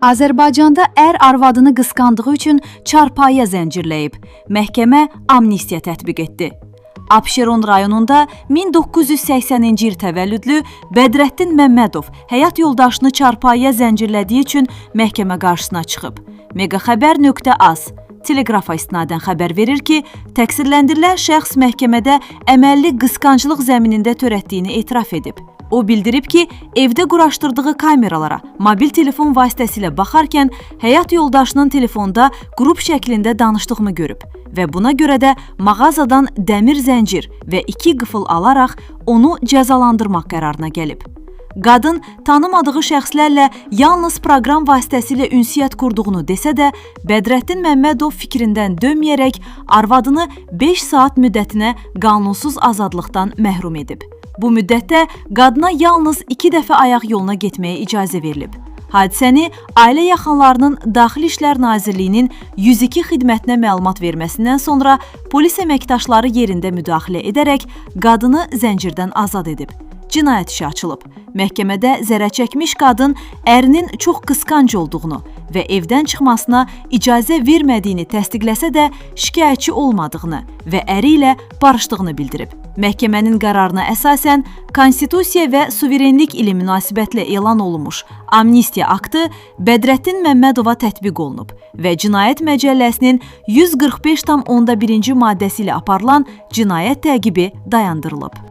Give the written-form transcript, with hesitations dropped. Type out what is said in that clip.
Azərbaycanda arvadını qısqandığı üçün çarpayıya zəncirləyib. Məhkəmə amnistiya tətbiq etdi. Abşeron rayonunda 1980-ci il təvəllüdlü Bədrəttin Məmmədov həyat yoldaşını çarpayıya zəncirlədiyi üçün məhkəmə qarşısına çıxıb. Megaxəbər.az Teleqrafa istinadən xəbər verir ki, təqsirləndirilən şəxs məhkəmədə əməlli qısqanclıq zəminində törətdiyini etiraf edib. O bildirib ki, evdə quraşdırdığı kameralara mobil telefon vasitəsilə baxarkən həyat yoldaşının telefonda qrup şəklində danışdığını görüb və buna görə də mağazadan dəmir zəncir və 2 qıfıl alaraq onu cəzalandırmaq qərarına gəlib. Qadın tanımadığı şəxslərlə yalnız proqram vasitəsilə ünsiyyət qurduğunu desə də, Bədrəttin Məmmədov fikrindən dönməyərək arvadını 5 saat müddətinə qanunsuz azadlıqdan məhrum edib. Bu müddətdə qadına yalnız 2 dəfə ayaq yoluna getməyə icazə verilib. Hadisəni ailə yaxınlarının Daxili İşlər Nazirliyinin 102 xidmətinə məlumat verməsindən sonra polis əməkdaşları yerində müdaxilə edərək qadını zəncirdən azad edib. Cinayət işi açılıb. Məhkəmədə zərər çəkmiş qadın ərinin çox qısqanc olduğunu və evdən çıxmasına icazə vermədiyini təsdiqləsə də şikayətçi olmadığını və əri ilə barışdığını bildirib. Məhkəmənin qərarına əsasən Konstitusiya və Suverenlik ili münasibətlə elan olunmuş amnistiya aktı Bədrəttin Məmmədova tətbiq olunub və Cinayət Məcəlləsinin 145.1-ci maddəsi ilə aparılan cinayət təqibi dayandırılıb.